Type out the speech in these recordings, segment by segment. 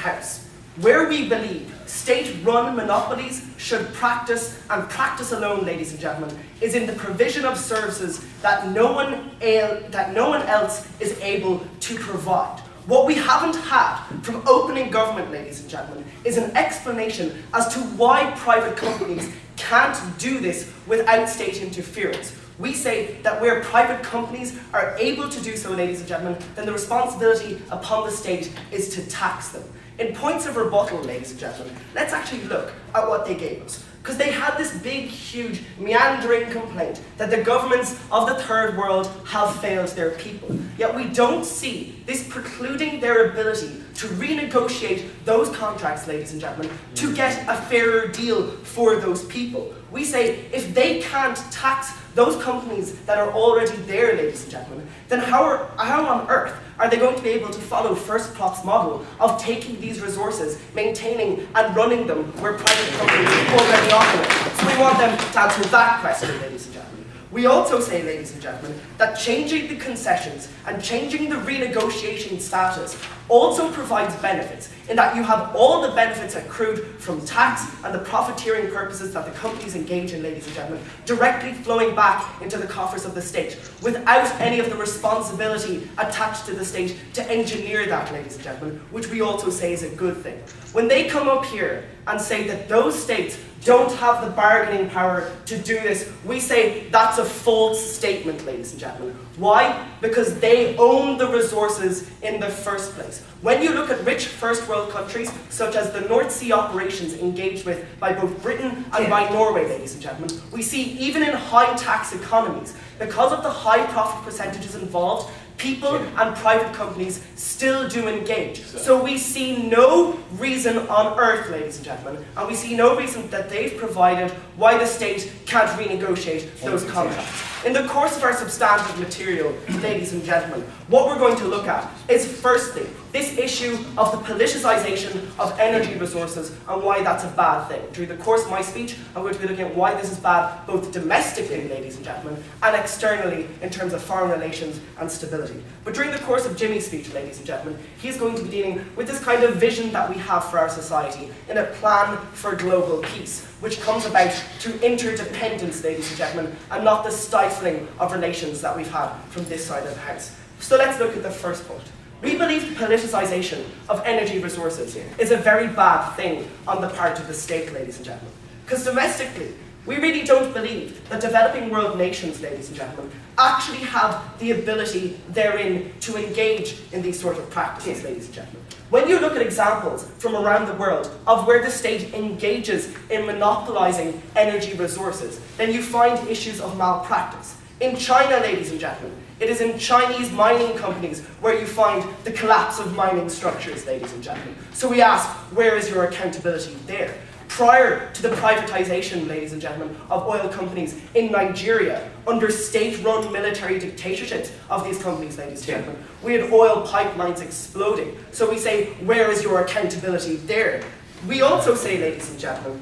House, where we believe state-run monopolies should practice, and practice alone, ladies and gentlemen, is in the provision of services that no one else is able to provide. What we haven't had from opening government, ladies and gentlemen, is an explanation as to why private companies can't do this without state interference. We say that where private companies are able to do so, ladies and gentlemen, then the responsibility upon the state is to tax them. In points of rebuttal, ladies and gentlemen, let's actually look at what they gave us. Because they had this big, huge, meandering complaint that the governments of the third world have failed their people. Yet we don't see this precluding their ability to renegotiate those contracts, ladies and gentlemen, to get a fairer deal for those people. We say if they can't tax those companies that are already there, ladies and gentlemen, then how on earth are they going to be able to follow First Plot's model of taking these resources, maintaining and running them where private companies already operate? So we want them to answer that question, ladies and gentlemen. We also say, ladies and gentlemen, that changing the concessions and changing the renegotiation status also provides benefits, in that you have all the benefits accrued from tax and the profiteering purposes that the companies engage in, ladies and gentlemen, directly flowing back into the coffers of the state, without any of the responsibility attached to the state to engineer that, ladies and gentlemen, which we also say is a good thing. When they come up here and say that those states don't have the bargaining power to do this, we say that's a false statement, ladies and gentlemen. Why? Because they own the resources in the first place. When you look at rich first world countries, such as the North Sea operations engaged with by both Britain and by Norway, ladies and gentlemen, we see even in high tax economies, because of the high profit percentages involved, people and private companies still do engage. So we see no reason on earth, ladies and gentlemen, and we see no reason that they've provided why the state can't renegotiate those contracts. In the course of our substantive material, ladies and gentlemen, what we're going to look at is firstly this issue of the politicization of energy resources and why that's a bad thing. During the course of my speech, I'm going to be looking at why this is bad both domestically, ladies and gentlemen, and externally in terms of foreign relations and stability. But during the course of Jimmy's speech, ladies and gentlemen, he's going to be dealing with this kind of vision that we have for our society in a plan for global peace, which comes about through interdependence, ladies and gentlemen, and not the stifling of relations that we've had from this side of the house. So let's look at the first point. We believe the politicization of energy resources is a very bad thing on the part of the state, ladies and gentlemen. Because domestically, we really don't believe that developing world nations, ladies and gentlemen, actually have the ability therein to engage in these sort of practices, ladies and gentlemen. When you look at examples from around the world of where the state engages in monopolizing energy resources, then you find issues of malpractice. In China, ladies and gentlemen, it is in Chinese mining companies where you find the collapse of mining structures, ladies and gentlemen. So we ask, where is your accountability there? Prior to the privatization, ladies and gentlemen, of oil companies in Nigeria, under state-run military dictatorships of these companies, ladies and gentlemen, we had oil pipelines exploding. So we say, where is your accountability there? We also say, ladies and gentlemen,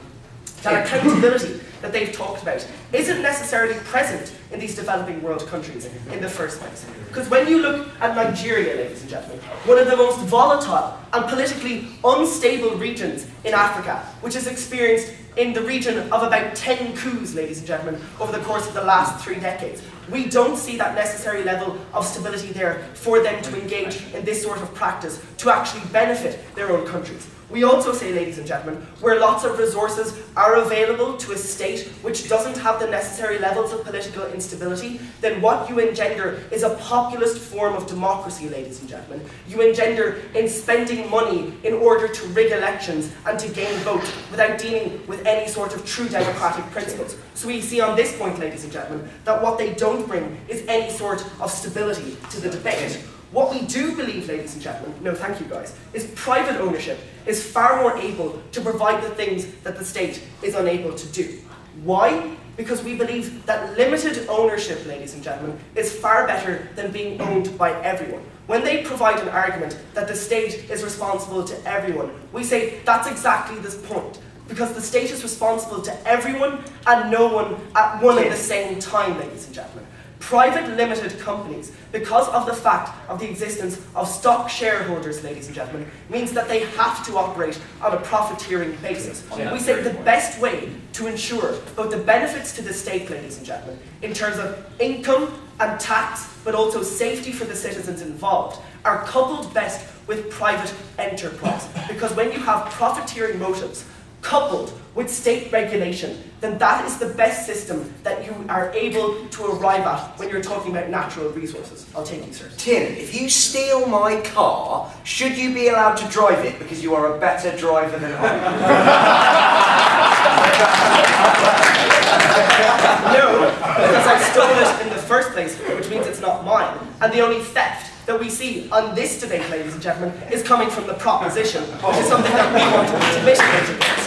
that accountability that they've talked about isn't necessarily present in these developing world countries in the first place. Because when you look at Nigeria, ladies and gentlemen, one of the most volatile and politically unstable regions in Africa, which has experienced in the region of about 10 coups, ladies and gentlemen, over the course of the last 3 decades. We don't see that necessary level of stability there for them to engage in this sort of practice to actually benefit their own countries. We also say, ladies and gentlemen, where lots of resources are available to a state which doesn't have the necessary levels of political instability, then what you engender is a populist form of democracy, ladies and gentlemen. You engender in spending money in order to rig elections and to gain votes without dealing with any sort of true democratic principles. So we see on this point, ladies and gentlemen, that what they don't bring is any sort of stability to the debate. What we do believe, ladies and gentlemen, no thank you guys, is private ownership is far more able to provide the things that the state is unable to do. Why? Because we believe that limited ownership, ladies and gentlemen, is far better than being owned by everyone. When they provide an argument that the state is responsible to everyone, we say that's exactly this point. Because the state is responsible to everyone and no one at one and the same time, ladies and gentlemen. Private limited companies, because of the fact of the existence of stock shareholders, ladies and gentlemen, means that they have to operate on a profiteering basis. We say the best way to ensure both the benefits to the state, ladies and gentlemen, in terms of income and tax, but also safety for the citizens involved, are coupled best with private enterprise. Because when you have profiteering motives coupled with state regulation, then that is the best system that you are able to arrive at when you're talking about natural resources. I'll take you, sir. Tim, if you steal my car, should you be allowed to drive it because you are a better driver than I am? No, because I stole it in the first place, which means it's not mine. And the only theft that we see on this debate, ladies and gentlemen, is coming from the proposition, which is something that we want to mitigate against.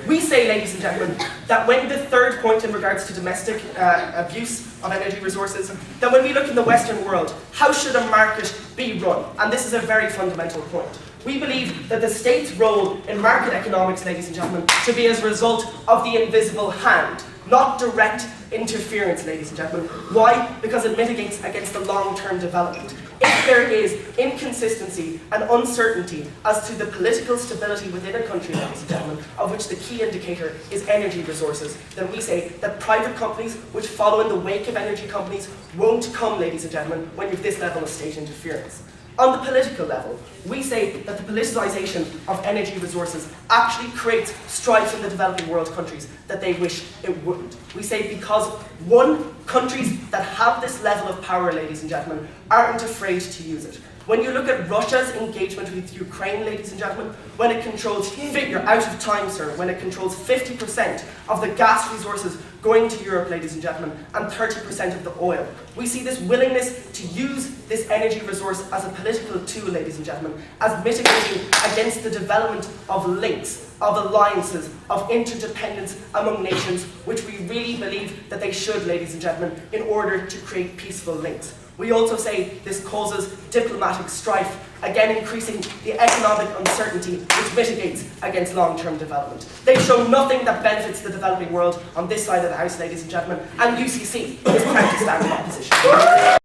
We say, ladies and gentlemen, that when the third point in regards to domestic abuse of energy resources, that when we look in the Western world, how should a market be run? And this is a very fundamental point. We believe that the state's role in market economics, ladies and gentlemen, should be as a result of the invisible hand, not direct interference, ladies and gentlemen. Why? Because it mitigates against the long-term development. If there is inconsistency and uncertainty as to the political stability within a country, ladies and gentlemen, of which the key indicator is energy resources, then we say that private companies, which follow in the wake of energy companies, won't come, ladies and gentlemen, when you have this level of state interference. On the political level, we say that the politicization of energy resources actually creates strife in the developing world countries that they wish it wouldn't. We say because, one, countries that have this level of power, ladies and gentlemen, aren't afraid to use it. When you look at Russia's engagement with Ukraine, ladies and gentlemen, when it controls, you're out of time, sir, when it controls 50% of the gas resources going to Europe, ladies and gentlemen, and 30% of the oil. We see this willingness to use this energy resource as a political tool, ladies and gentlemen, as mitigating against the development of links, of alliances, of interdependence among nations, which we really believe that they should, ladies and gentlemen, in order to create peaceful links. We also say this causes diplomatic strife, again increasing the economic uncertainty which mitigates against long-term development. They show nothing that benefits the developing world on this side of the house, ladies and gentlemen, and UCC is proud to stand in opposition.